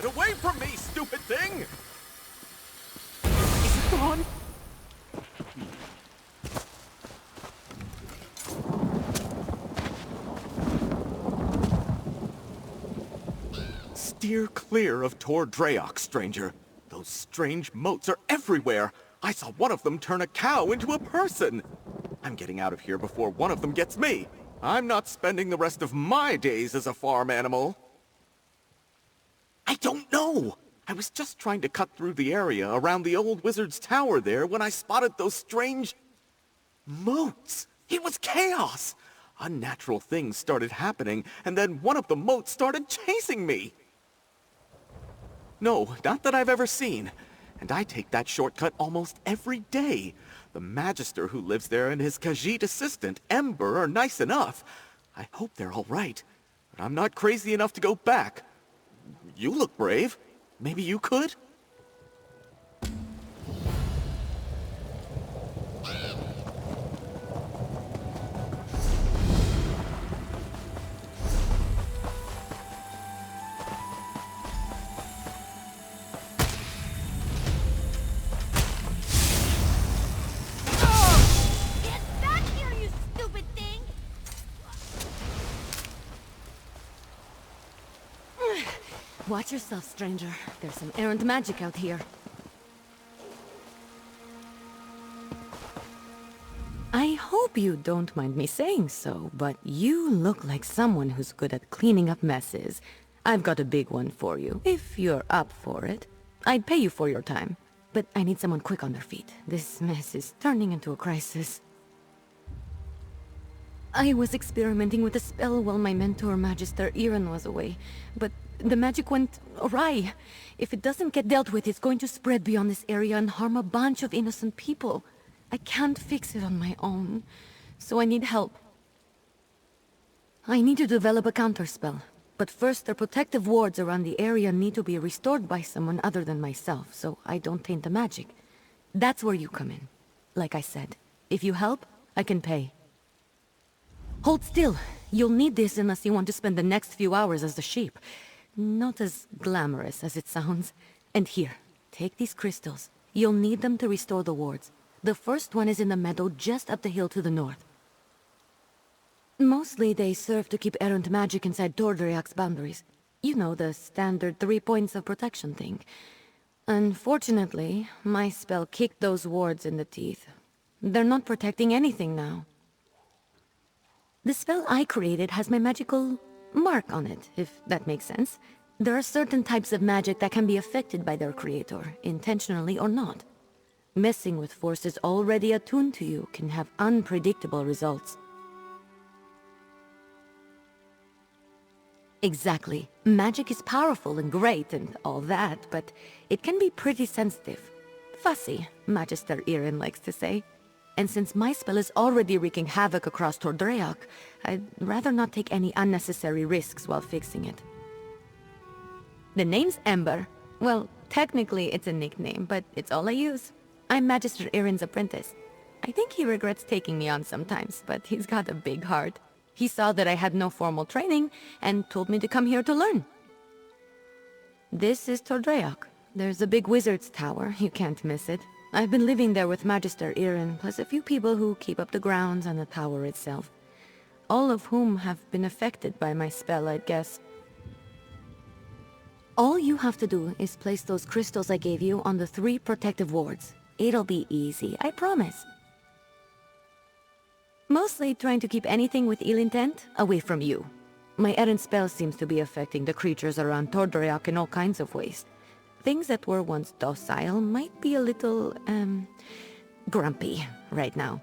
Get away from me, stupid thing! Is it gone? Steer clear of Tor Dreyok, stranger. Those strange moats are everywhere. I saw one of them turn a cow into a person. I'm getting out of here before one of them gets me. I'm not spending the rest of my days as a farm animal. I don't know. I was just trying to cut through the area around the old wizard's tower there when I spotted those strange moats. It was chaos. Unnatural things started happening, and then one of the moats started chasing me. No, not that I've ever seen. And I take that shortcut almost every day. The Magister who lives there and his Khajiit assistant, Ember, are nice enough. I hope they're all right. But I'm not crazy enough to go back. You look brave. Maybe you could? Watch yourself, stranger. There's some errant magic out here. I hope you don't mind me saying so, but you look like someone who's good at cleaning up messes. I've got a big one for you, if you're up for it. I'd pay you for your time, but I need someone quick on their feet. This mess is turning into a crisis. I was experimenting with a spell while my mentor, Magister Iren, was away, but the magic went awry. If it doesn't get dealt with, it's going to spread beyond this area and harm a bunch of innocent people. I can't fix it on my own, so I need help. I need to develop a counterspell, but first their protective wards around the area need to be restored by someone other than myself, so I don't taint the magic. That's where you come in. Like I said, if you help, I can pay. Hold still. You'll need this unless you want to spend the next few hours as a sheep. Not as glamorous as it sounds. And here, take these crystals. You'll need them to restore the wards. The first one is in the meadow just up the hill to the north. Mostly they serve to keep errant magic inside Tor Dreyok's boundaries. You know, the standard 3 points of protection thing. Unfortunately, my spell kicked those wards in the teeth. They're not protecting anything now. The spell I created has my magical mark on it, if that makes sense. There are certain types of magic that can be affected by their creator, intentionally or not. Messing with forces already attuned to you can have unpredictable results. Exactly. Magic is powerful and great and all that, but it can be pretty sensitive. Fussy, Magister Iren likes to say. And since my spell is already wreaking havoc across Tor Dreyok, I'd rather not take any unnecessary risks while fixing it. The name's Ember. Well, technically it's a nickname, but it's all I use. I'm Magister Iren's apprentice. I think he regrets taking me on sometimes, but he's got a big heart. He saw that I had no formal training and told me to come here to learn. This is Tor Dreyok. There's a big wizard's tower. You can't miss it. I've been living there with Magister Iren, plus a few people who keep up the grounds and the tower itself. All of whom have been affected by my spell, I'd guess. All you have to do is place those crystals I gave you on the 3 protective wards. It'll be easy, I promise. Mostly trying to keep anything with ill intent away from you. My errant spell seems to be affecting the creatures around Tor Dreyok in all kinds of ways. Things that were once docile might be a little, grumpy right now.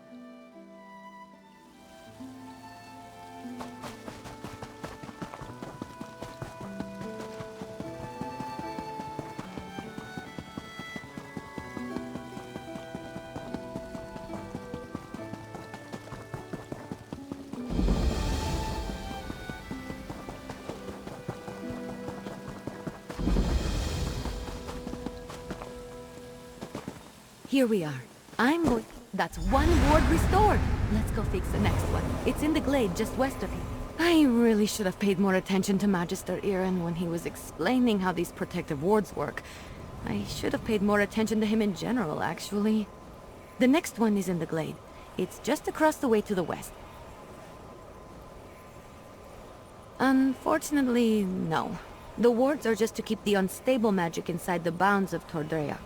Here we are. That's 1 ward restored. Let's go fix the next one. It's in the glade just west of here. I really should have paid more attention to Magister Iren when he was explaining how these protective wards work. I should have paid more attention to him in general, actually. The next one is in the glade. It's just across the way to the west. Unfortunately, no. The wards are just to keep the unstable magic inside the bounds of Tordrea.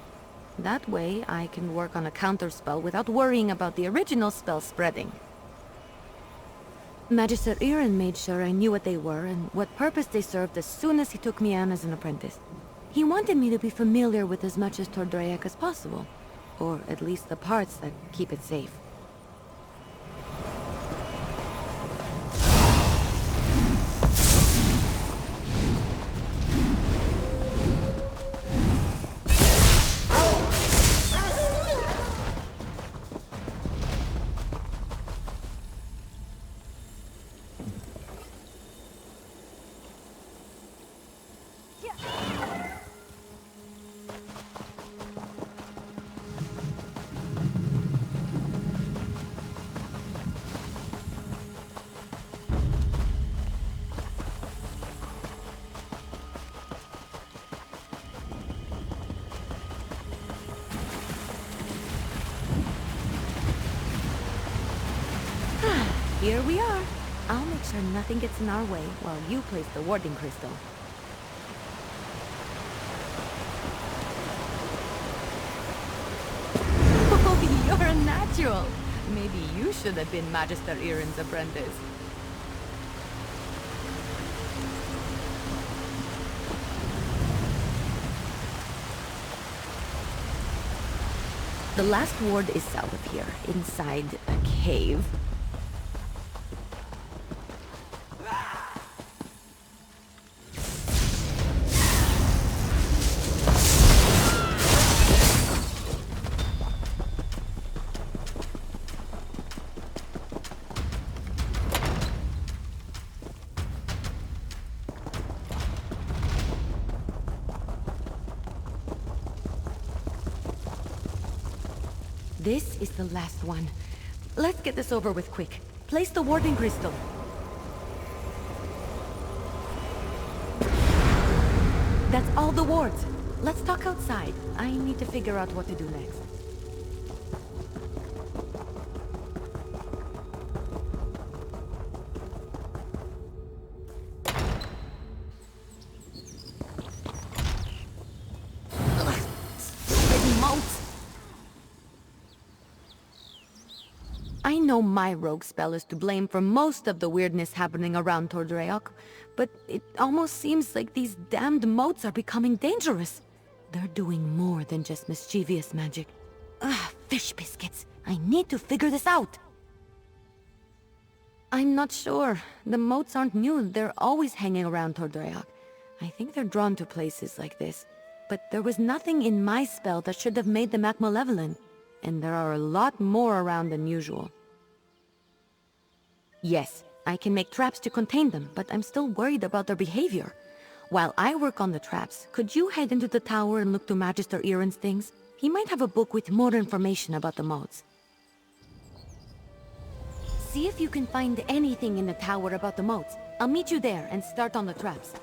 That way, I can work on a counterspell without worrying about the original spell spreading. Magister Iren made sure I knew what they were and what purpose they served as soon as he took me on as an apprentice. He wanted me to be familiar with as much as Tordrea as possible, or at least the parts that keep it safe. Here we are. I'll make sure nothing gets in our way while you place the warding crystal. Oh, you're a natural. Maybe you should have been Magister Iren's apprentice. The last ward is south of here, inside a cave. This is the last one. Let's get this over with quick. Place the warding crystal. That's all the wards. Let's talk outside. I need to figure out what to do next. Ugh, stupid moats. I know my rogue spell is to blame for most of the weirdness happening around Tordreok, but it almost seems like these damned moats are becoming dangerous. They're doing more than just mischievous magic. Ugh, fish biscuits. I need to figure this out. I'm not sure. The moats aren't new. They're always hanging around Tordreok. I think they're drawn to places like this. But there was nothing in my spell that should have made them act malevolent. And there are a lot more around than usual. Yes, I can make traps to contain them, but I'm still worried about their behavior. While I work on the traps, could you head into the tower and look to Magister Iren's things? He might have a book with more information about the modes. See if you can find anything in the tower about the modes. I'll meet you there and start on the traps.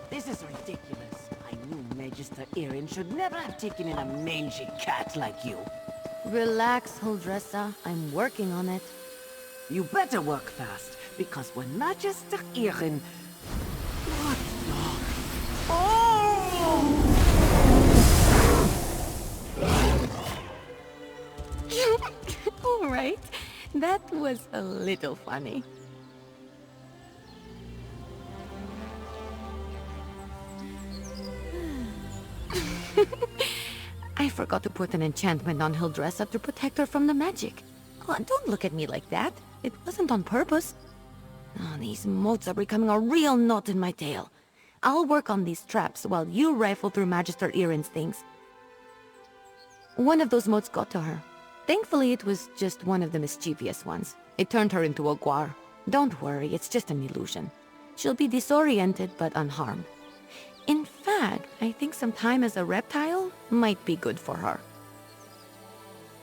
This is ridiculous. I knew Magister Iren should never have taken in a mangy cat like you. Relax, Huldressa. I'm working on it. You better work fast, because when Magister Iren... What the... Oh! All right. That was a little funny. I forgot to put an enchantment on Huldressa to protect her from the magic. Oh, don't look at me like that. It wasn't on purpose. Oh, these motes are becoming a real knot in my tail. I'll work on these traps while you rifle through Magister Iren's things. One of those motes got to her. Thankfully, it was just one of the mischievous ones. It turned her into a guar. Don't worry, it's just an illusion. She'll be disoriented but unharmed. fact, I think some time as a reptile might be good for her.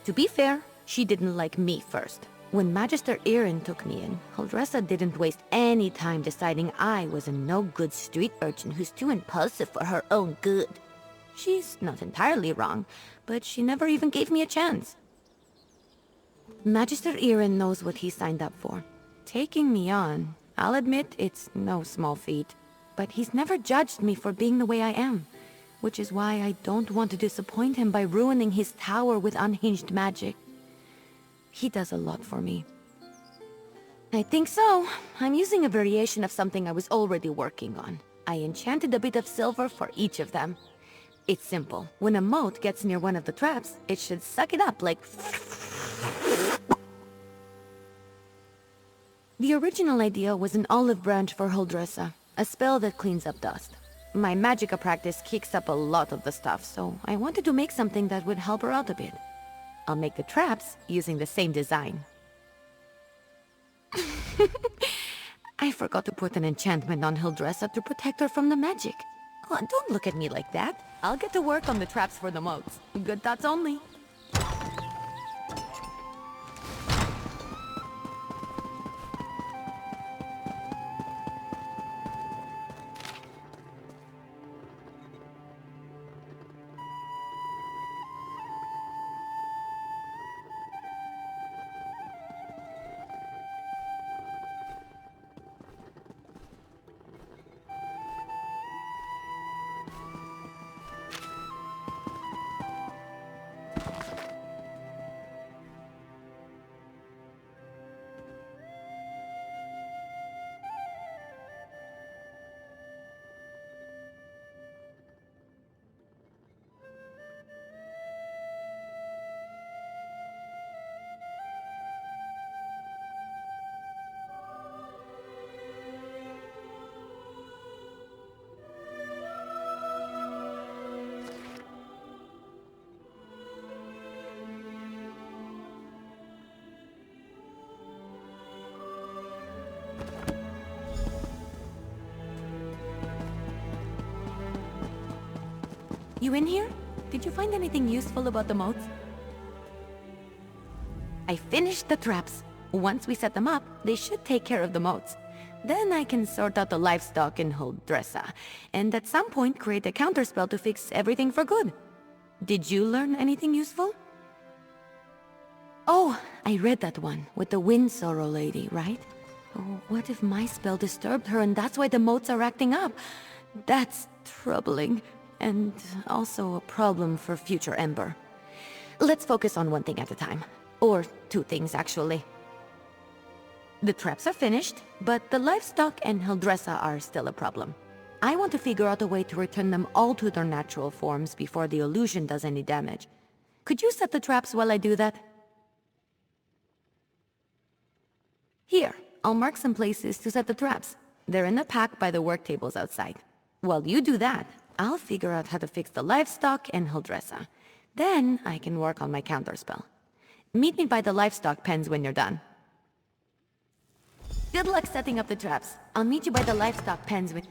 To be fair, she didn't like me first. When Magister Erin took me in, Huldressa didn't waste any time deciding I was a no-good street urchin who's too impulsive for her own good. She's not entirely wrong, but she never even gave me a chance. Magister Erin knows what he signed up for. Taking me on, I'll admit it's no small feat, but he's never judged me for being the way I am, which is why I don't want to disappoint him by ruining his tower with unhinged magic. He does a lot for me. I think so. I'm using a variation of something I was already working on. I enchanted a bit of silver for each of them. It's simple. When a mote gets near one of the traps, it should suck it up like... The original idea was an olive branch for Huldressa, a spell that cleans up dust. My magicka practice kicks up a lot of the stuff, so I wanted to make something that would help her out a bit. I'll make the traps using the same design. I forgot to put an enchantment on Huldressa to protect her from the magic. Oh, don't look at me like that. I'll get to work on the traps for the motes. Good thoughts only. You in here? Did you find anything useful about the motes? I finished the traps. Once we set them up, they should take care of the motes. Then I can sort out the livestock in Huldressa, and at some point create a counterspell to fix everything for good. Did you learn anything useful? Oh, I read that one, with the wind sorrow lady, right? Oh, what if my spell disturbed her and that's why the motes are acting up? That's troubling. And also a problem for future Ember. Let's focus on one thing at a time. Or two things, actually. The traps are finished, but the livestock and Huldressa are still a problem. I want to figure out a way to return them all to their natural forms before the illusion does any damage. Could you set the traps while I do that? Here, I'll mark some places to set the traps. They're in a pack by the work tables outside. While you do that, I'll figure out how to fix the livestock and Huldressa. Then I can work on my counterspell. Meet me by the livestock pens when you're done. Good luck setting up the traps. I'll meet you by the livestock pens when...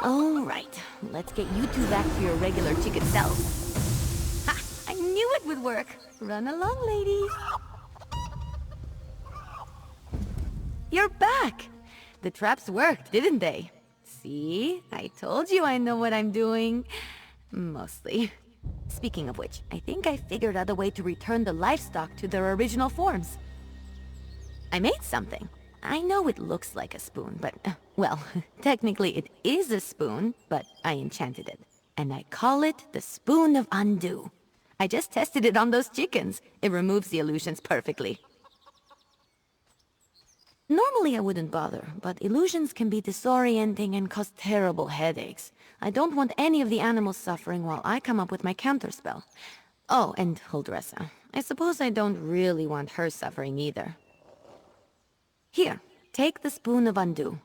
All right, let's get you two back to your regular chicken selves. Ha! I knew it would work. Run along, ladies. You're back! The traps worked, didn't they? See? I told you I know what I'm doing. Mostly. Speaking of which, I think I figured out a way to return the livestock to their original forms. I made something. I know it looks like a spoon, but, well, technically it is a spoon, but I enchanted it. And I call it the Spoon of Undo. I just tested it on those chickens. It removes the illusions perfectly. Normally I wouldn't bother, but illusions can be disorienting and cause terrible headaches. I don't want any of the animals suffering while I come up with my counterspell. Oh, and Huldressa. I suppose I don't really want her suffering either. Here, take the Spoon of Undo.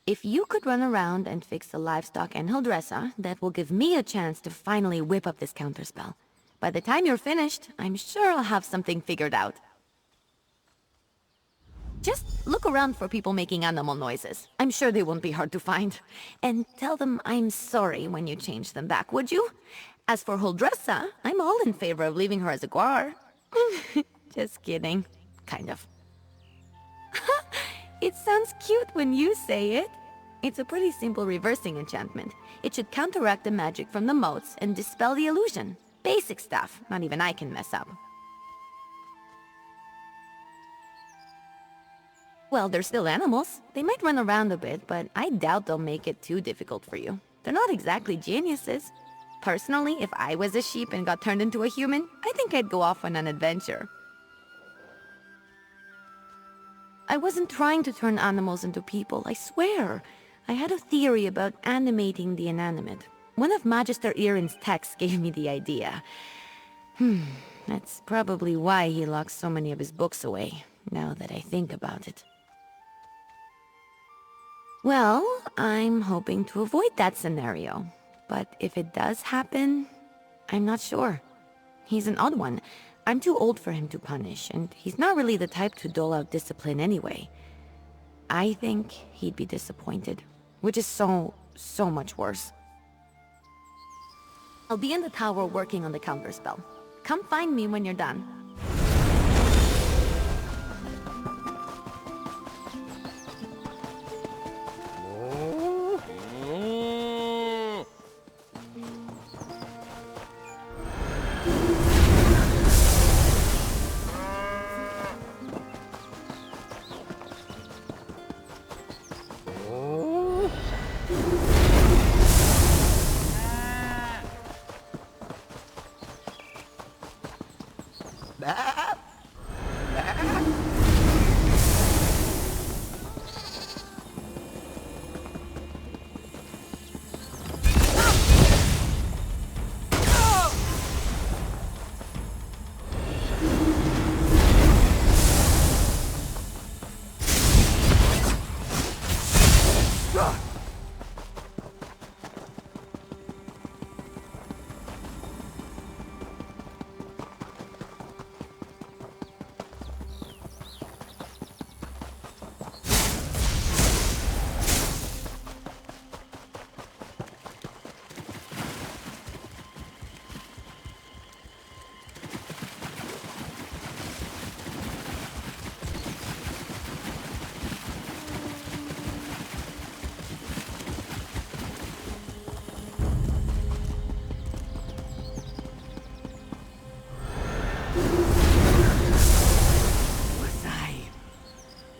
If you could run around and fix the livestock and Huldressa, that will give me a chance to finally whip up this counterspell. By the time you're finished, I'm sure I'll have something figured out. Just look around for people making animal noises. I'm sure they won't be hard to find. And tell them I'm sorry when you change them back, would you? As for Huldressa, I'm all in favor of leaving her as a guar. Just kidding. Kind of. It sounds cute when you say it. It's a pretty simple reversing enchantment. It should counteract the magic from the motes and dispel the illusion. Basic stuff, not even I can mess up. Well, they're still animals. They might run around a bit, but I doubt they'll make it too difficult for you. They're not exactly geniuses. Personally, if I was a sheep and got turned into a human, I think I'd go off on an adventure. I wasn't trying to turn animals into people, I swear. I had a theory about animating the inanimate. One of Magister Irin's texts gave me the idea. That's probably why he locks so many of his books away, now that I think about it. Well, I'm hoping to avoid that scenario. But if it does happen, I'm not sure. He's an odd one. I'm too old for him to punish, and he's not really the type to dole out discipline anyway. I think he'd be disappointed, which is so much worse. I'll be in the tower working on the counterspell. Come find me when you're done.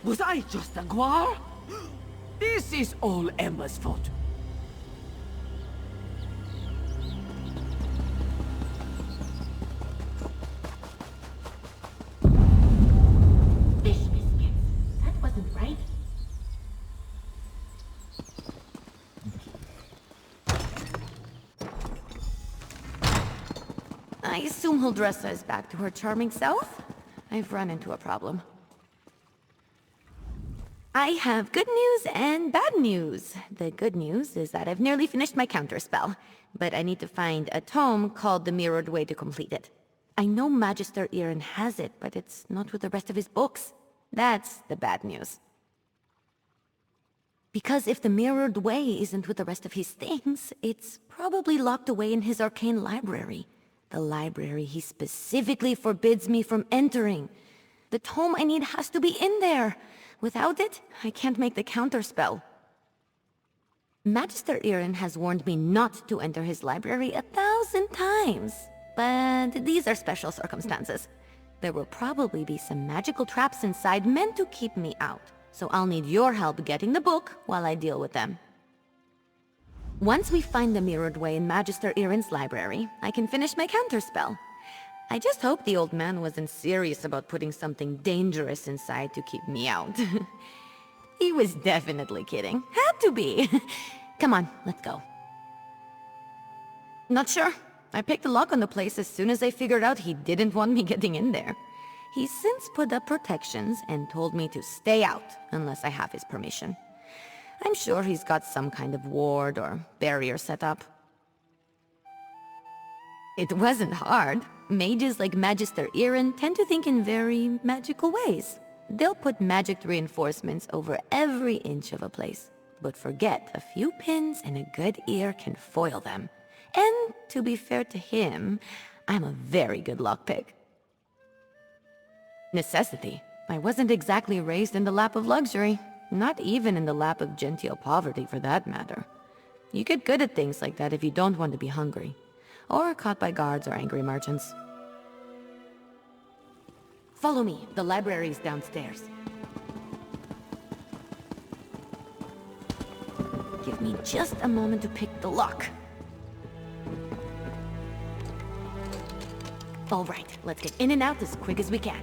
Was I just a guar? This is all Emma's fault. Fish biscuits. That wasn't right. I assume Huldressa is back to her charming self. I've run into a problem. I have good news and bad news. The good news is that I've nearly finished my counterspell, but I need to find a tome called The Mirrored Way to complete it. I know Magister Irin has it, but it's not with the rest of his books. That's the bad news. Because if the Mirrored Way isn't with the rest of his things, it's probably locked away in his arcane library. The library he specifically forbids me from entering. The tome I need has to be in there. Without it, I can't make the counterspell. Magister Irin has warned me not to enter his library 1,000 times. But these are special circumstances. There will probably be some magical traps inside meant to keep me out. So I'll need your help getting the book while I deal with them. Once we find the Mirrored Way in Magister Irin's library, I can finish my counterspell. I just hope the old man wasn't serious about putting something dangerous inside to keep me out. He was definitely kidding. Had to be. Come on, let's go. Not sure. I picked the lock on the place as soon as I figured out he didn't want me getting in there. He's since put up protections and told me to stay out unless I have his permission. I'm sure he's got some kind of ward or barrier set up. It wasn't hard. Mages like Magister Irin tend to think in very magical ways. They'll put magic reinforcements over every inch of a place, but forget a few pins and a good ear can foil them. And to be fair to him, I'm a very good lockpick. Necessity. I wasn't exactly raised in the lap of luxury, not even in the lap of genteel poverty for that matter. You get good at things like that if you don't want to be hungry, or caught by guards or angry merchants. Follow me, the library's downstairs. Give me just a moment to pick the lock. All right, let's get in and out as quick as we can.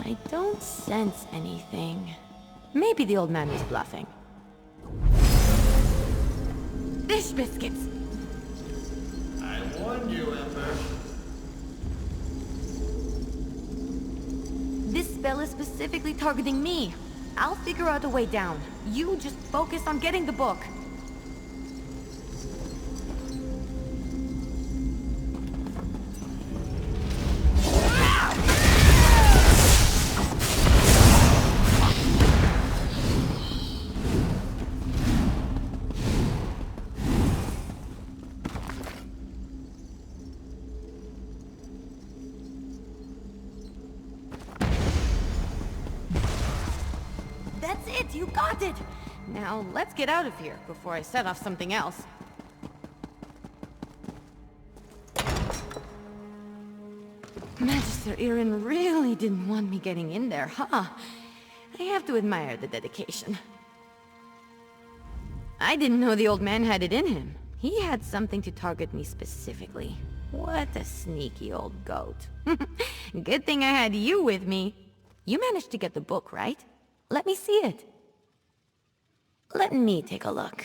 I don't sense anything. Maybe the old man was bluffing. Fish biscuits! I warned you, Ember. This spell is specifically targeting me. I'll figure out a way down. You just focus on getting the book. That's it! You got it! Now, let's get out of here before I set off something else. Magister Irin really didn't want me getting in there, huh? I have to admire the dedication. I didn't know the old man had it in him. He had something to target me specifically. What a sneaky old goat. Good thing I had you with me. You managed to get the book, right? Let me see it. Let me take a look.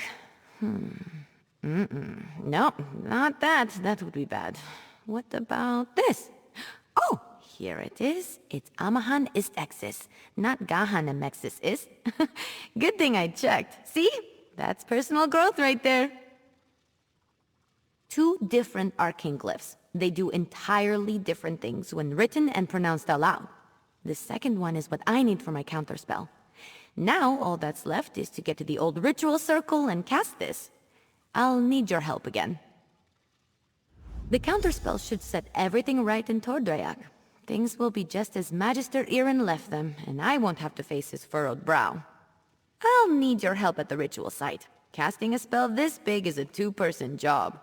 No, not that. That would be bad. What about this? Oh, here it is. It's Amahan ist Exis, not Gahan Amexis is. Good thing I checked. See? That's personal growth right there. Two different arcane glyphs. They do entirely different things when written and pronounced aloud. The second one is what I need for my counterspell. Now all that's left is to get to the old ritual circle and cast this. I'll need your help again. The counterspell should set everything right in Tordreyak. Things will be just as Magister Irin left them, and I won't have to face his furrowed brow. I'll need your help at the ritual site. Casting a spell this big is a two-person job.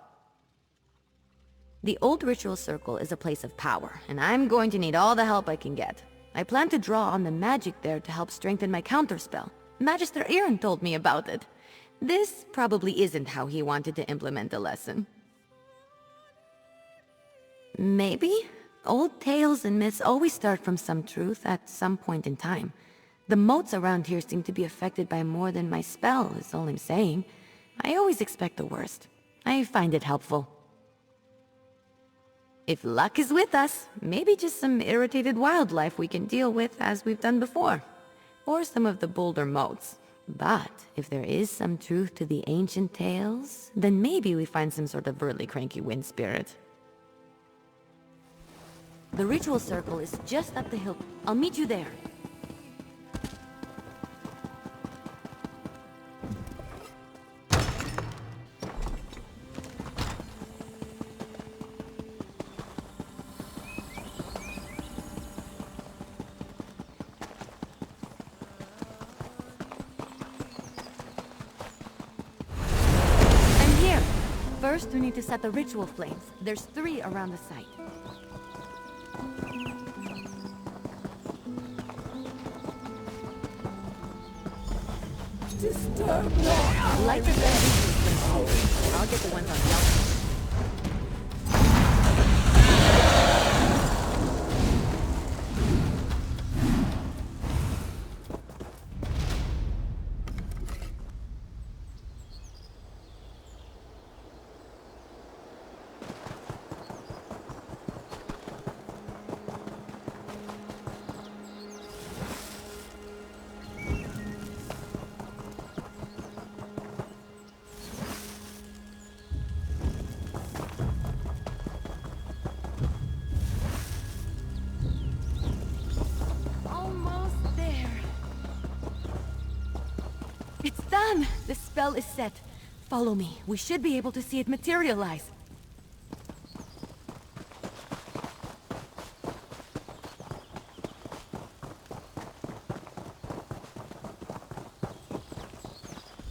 The old ritual circle is a place of power, and I'm going to need all the help I can get. I plan to draw on the magic there to help strengthen my counterspell. Magister Irin told me about it. This probably isn't how he wanted to implement the lesson. Maybe? Old tales and myths always start from some truth at some point in time. The moats around here seem to be affected by more than my spell, is all I'm saying. I always expect the worst. I find it helpful. If luck is with us, maybe just some irritated wildlife we can deal with as we've done before. Or some of the bolder moats. But if there is some truth to the ancient tales, then maybe we find some sort of really cranky wind spirit. The ritual circle is just up the hill. I'll meet you there. First, we need to set the ritual flames. There's 3 around the site. Disturb not. Light the ritual flames. I'll get the ones on the outside. Done! The spell is set. Follow me. We should be able to see it materialize.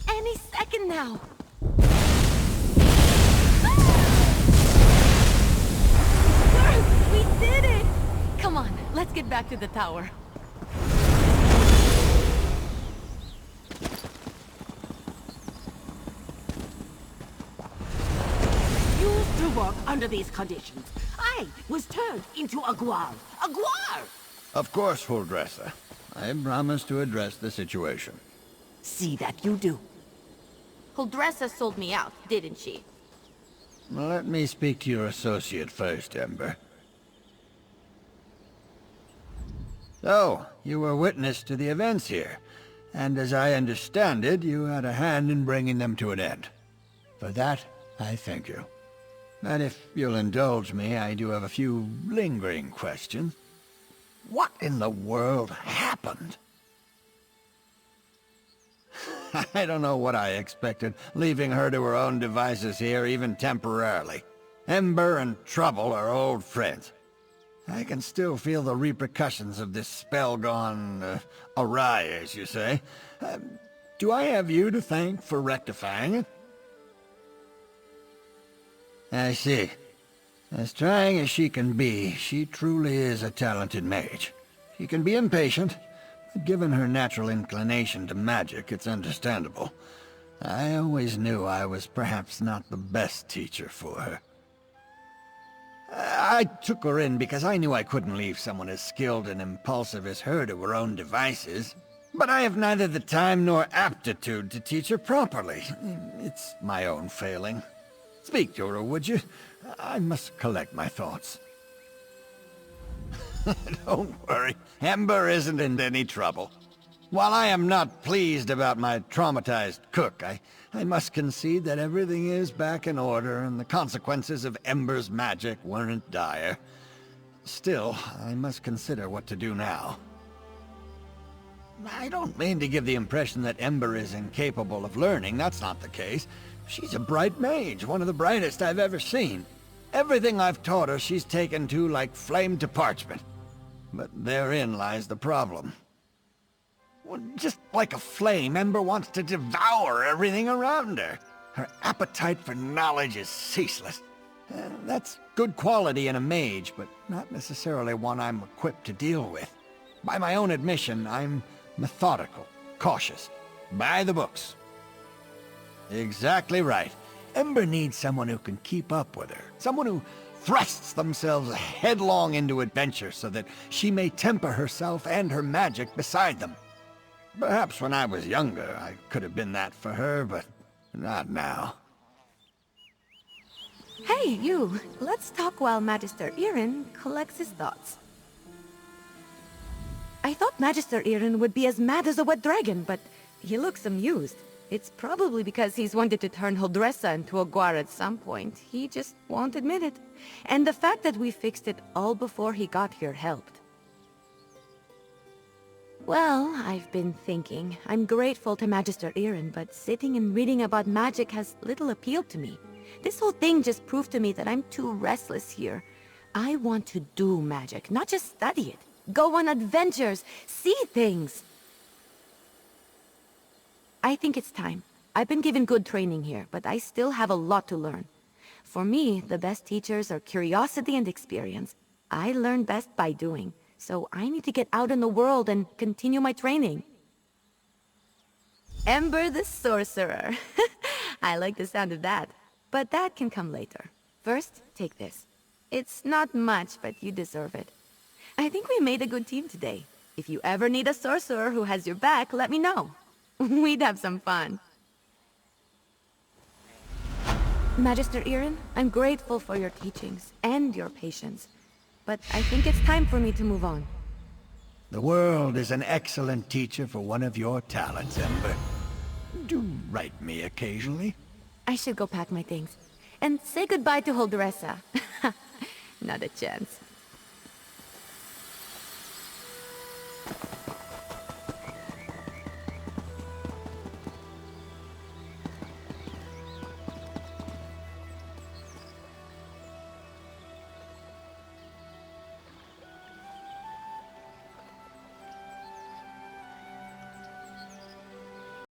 Any second now! Ah! We did it! Come on, let's get back to the tower. Work under these conditions. I was turned into a guar. A guar! Of course, Huldressa. I promise to address the situation. See that you do. Huldressa sold me out, didn't she? Let me speak to your associate first, Ember. So, you were witness to the events here, and as I understand it, you had a hand in bringing them to an end. For that, I thank you. And if you'll indulge me, I do have a few lingering questions. What in the world happened? I don't know what I expected, leaving her to her own devices here, even temporarily. Ember and Trouble are old friends. I can still feel the repercussions of this spell gone awry, as you say. Do I have you to thank for rectifying it? I see. As trying as she can be, she truly is a talented mage. She can be impatient, but given her natural inclination to magic, it's understandable. I always knew I was perhaps not the best teacher for her. I took her in because I knew I couldn't leave someone as skilled and impulsive as her to her own devices. But I have neither the time nor aptitude to teach her properly. It's my own failing. Speak to her, would you? I must collect my thoughts. Don't worry. Ember isn't in any trouble. While I am not pleased about my traumatized cook, I must concede that everything is back in order and the consequences of Ember's magic weren't dire. Still, I must consider what to do now. I don't mean to give the impression that Ember is incapable of learning. That's not the case. She's a bright mage, one of the brightest I've ever seen. Everything I've taught her she's taken to like flame to parchment. But therein lies the problem. Well, just like a flame, Ember wants to devour everything around her. Her appetite for knowledge is ceaseless. That's good quality in a mage, but not necessarily one I'm equipped to deal with. By my own admission, I'm methodical, cautious, by the books. Exactly right. Ember needs someone who can keep up with her. Someone who thrusts themselves headlong into adventure so that she may temper herself and her magic beside them. Perhaps when I was younger, I could have been that for her, but not now. Hey, you! Let's talk while Magister Irin collects his thoughts. I thought Magister Irin would be as mad as a wet dragon, but he looks amused. It's probably because he's wanted to turn Holdressa into a guar at some point. He just won't admit it. And the fact that we fixed it all before he got here helped. Well, I've been thinking. I'm grateful to Magister Irin, but sitting and reading about magic has little appeal to me. This whole thing just proved to me that I'm too restless here. I want to do magic, not just study it. Go on adventures, see things. I think it's time. I've been given good training here, but I still have a lot to learn. For me, the best teachers are curiosity and experience. I learn best by doing, so I need to get out in the world and continue my training. Ember the Sorcerer. I like the sound of that, but that can come later. First, take this. It's not much, but you deserve it. I think we made a good team today. If you ever need a sorcerer who has your back, let me know. We'd have some fun. Magister Irin, I'm grateful for your teachings and your patience, but I think it's time for me to move on. The world is an excellent teacher for one of your talents, Ember. Do write me occasionally. I should go pack my things. And say goodbye to Holdressa. Not a chance.